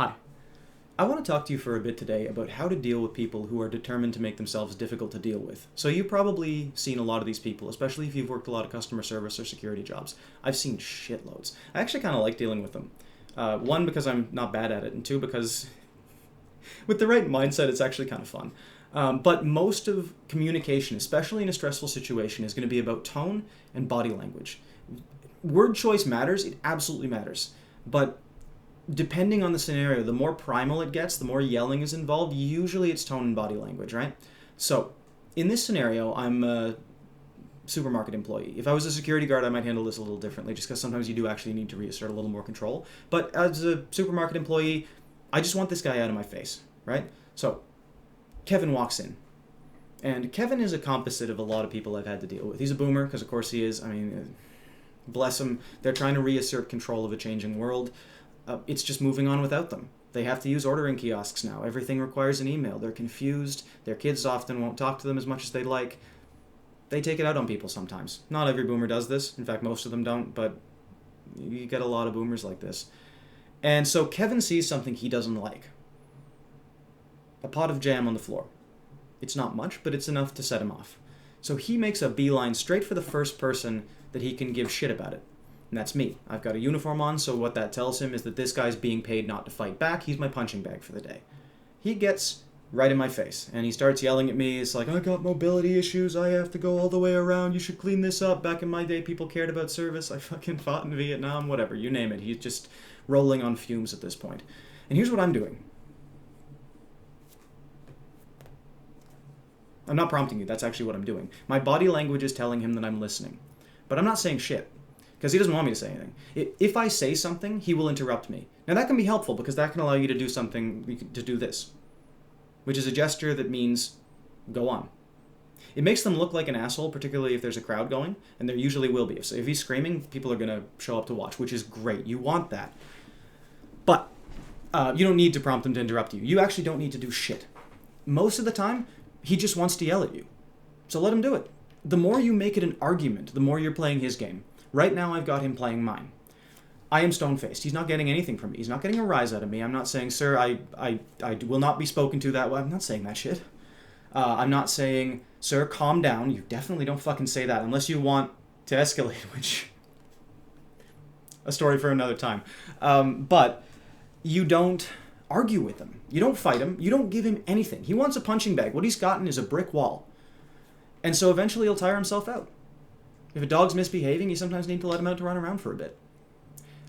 Hi. I want to talk to you for a bit today about how to deal with people who are determined to make themselves difficult to deal with. So you've probably seen a lot of these people, especially if you've worked a lot of customer service or security jobs. I've seen shitloads. I actually kind of like dealing with them. One, because I'm not bad at it, and two, because with the right mindset, it's actually kind of fun. But most of communication, especially in a stressful situation, is going to be about tone and body language. Word choice matters, it absolutely matters. But depending on the scenario, the more primal it gets, the more yelling is involved. Usually it's tone and body language, right? So, in this scenario, I'm a supermarket employee. If I was a security guard, I might handle this a little differently, just because sometimes you do actually need to reassert a little more control. But as a supermarket employee, I just want this guy out of my face, right? So, Kevin walks in. And Kevin is a composite of a lot of people I've had to deal with. He's a boomer, because of course he is. I mean, bless him. They're trying to reassert control of a changing world. It's just moving on without them. They have to use ordering kiosks now. Everything requires an email. They're confused. Their kids often won't talk to them as much as they'd like. They take it out on people sometimes. Not every boomer does this. In fact, most of them don't, but you get a lot of boomers like this. And so Kevin sees something he doesn't like. A pot of jam on the floor. It's not much, but it's enough to set him off. So he makes a beeline straight for the first person that he can give shit about it. And that's me. I've got a uniform on, so what that tells him is that this guy's being paid not to fight back. He's my punching bag for the day. He gets right in my face, and he starts yelling at me. It's like, I got mobility issues. I have to go all the way around. You should clean this up. Back in my day, people cared about service. I fucking fought in Vietnam, whatever. You name it. He's just rolling on fumes at this point. And here's what I'm doing. I'm not prompting you. That's actually what I'm doing. My body language is telling him that I'm listening. But I'm not saying shit. Because he doesn't want me to say anything. If I say something, he will interrupt me. Now that can be helpful because that can allow you to do something, to do this. Which is a gesture that means, go on. It makes them look like an asshole, particularly if there's a crowd going, and there usually will be. So if he's screaming, people are going to show up to watch, which is great. You want that. But you don't need to prompt him to interrupt you. You actually don't need to do shit. Most of the time, he just wants to yell at you. So let him do it. The more you make it an argument, the more you're playing his game. Right now, I've got him playing mine. I am stone-faced. He's not getting anything from me. He's not getting a rise out of me. I'm not saying, sir, I will not be spoken to that way. I'm not saying that shit. I'm not saying, sir, calm down. You definitely don't fucking say that unless you want to escalate, which... a story for another time. But you don't argue with him. You don't fight him. You don't give him anything. He wants a punching bag. What he's gotten is a brick wall. And so eventually he'll tire himself out. If a dog's misbehaving, you sometimes need to let him out to run around for a bit.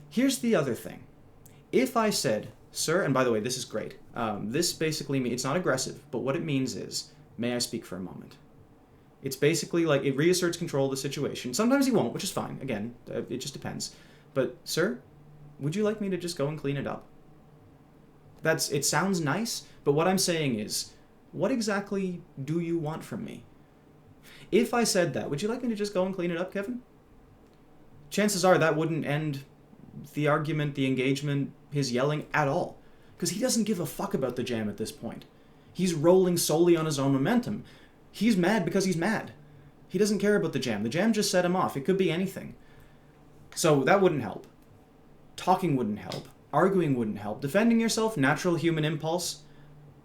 Here's the other thing. If I said, sir, and by the way, this is great. This basically means, it's not aggressive, but what it means is, may I speak for a moment? It's basically like, it reasserts control of the situation. Sometimes he won't, which is fine. Again, it just depends. But, sir, would you like me to just go and clean it up? It sounds nice, but what I'm saying is, what exactly do you want from me? If I said that, would you like me to just go and clean it up, Kevin? Chances are that wouldn't end the argument, the engagement, his yelling at all. Because he doesn't give a fuck about the jam at this point. He's rolling solely on his own momentum. He's mad because he's mad. He doesn't care about the jam. The jam just set him off. It could be anything. So that wouldn't help. Talking wouldn't help. Arguing wouldn't help. Defending yourself, natural human impulse,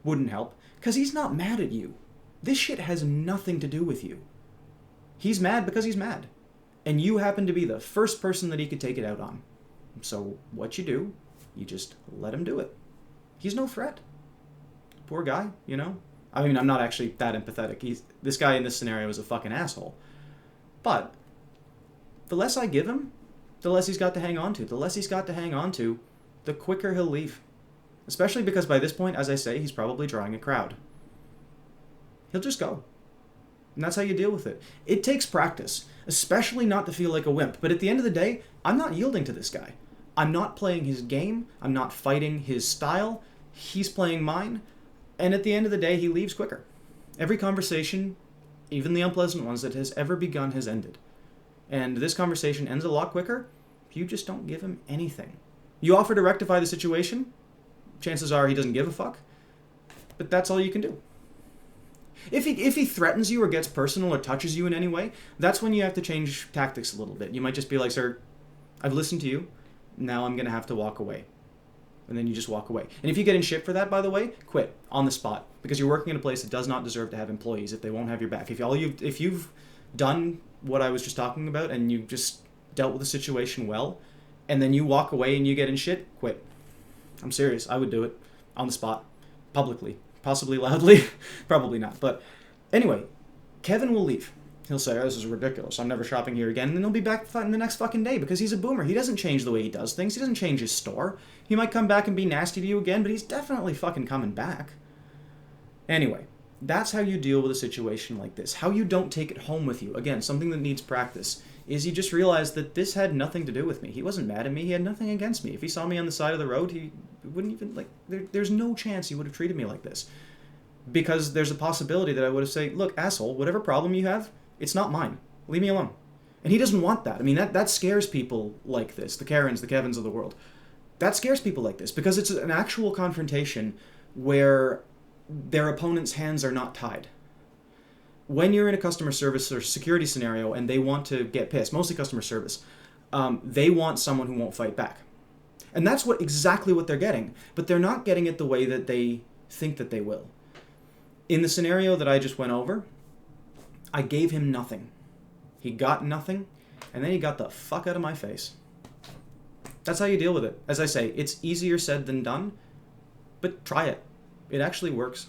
wouldn't help. Because he's not mad at you. This shit has nothing to do with you. He's mad because he's mad. And you happen to be the first person that he could take it out on. So what you do, you just let him do it. He's no threat. Poor guy, you know? I mean, I'm not actually that empathetic. This guy in this scenario is a fucking asshole. But the less I give him, the less he's got to hang on to. The less he's got to hang on to, the quicker he'll leave. Especially because by this point, as I say, he's probably drawing a crowd. He'll just go. And that's how you deal with it. It takes practice, especially not to feel like a wimp. But at the end of the day, I'm not yielding to this guy. I'm not playing his game. I'm not fighting his style. He's playing mine. And at the end of the day, he leaves quicker. Every conversation, even the unpleasant ones that has ever begun, has ended. And this conversation ends a lot quicker if you just don't give him anything. You offer to rectify the situation, chances are he doesn't give a fuck. But that's all you can do. If he threatens you or gets personal or touches you in any way, that's when you have to change tactics a little bit. You might just be like, sir, I've listened to you. Now I'm going to have to walk away. And then you just walk away. And if you get in shit for that, by the way, quit on the spot, because you're working in a place that does not deserve to have employees if they won't have your back. If you've done what I was just talking about and you just dealt with the situation well, and then you walk away and you get in shit, quit. I'm serious. I would do it on the spot, publicly, possibly loudly, probably not. But anyway, Kevin will leave. He'll say, oh, this is ridiculous. I'm never shopping here again. And then he'll be back the next fucking day because he's a boomer. He doesn't change the way he does things. He doesn't change his store. He might come back and be nasty to you again, but he's definitely fucking coming back. Anyway, that's how you deal with a situation like this. How you don't take it home with you. Again, something that needs practice is you just realize that this had nothing to do with me. He wasn't mad at me. He had nothing against me. If he saw me on the side of the road, he wouldn't even, there's no chance he would have treated me like this. Because there's a possibility that I would have said, look, asshole, whatever problem you have, it's not mine. Leave me alone. And he doesn't want that. I mean, that scares people like this, the Karens, the Kevins of the world. That scares people like this because it's an actual confrontation where their opponent's hands are not tied. When you're in a customer service or security scenario and they want to get pissed, mostly customer service, they want someone who won't fight back. And that's exactly what they're getting. But they're not getting it the way that they think that they will. In the scenario that I just went over, I gave him nothing. He got nothing, and then he got the fuck out of my face. That's how you deal with it. As I say, it's easier said than done, but try it. It actually works.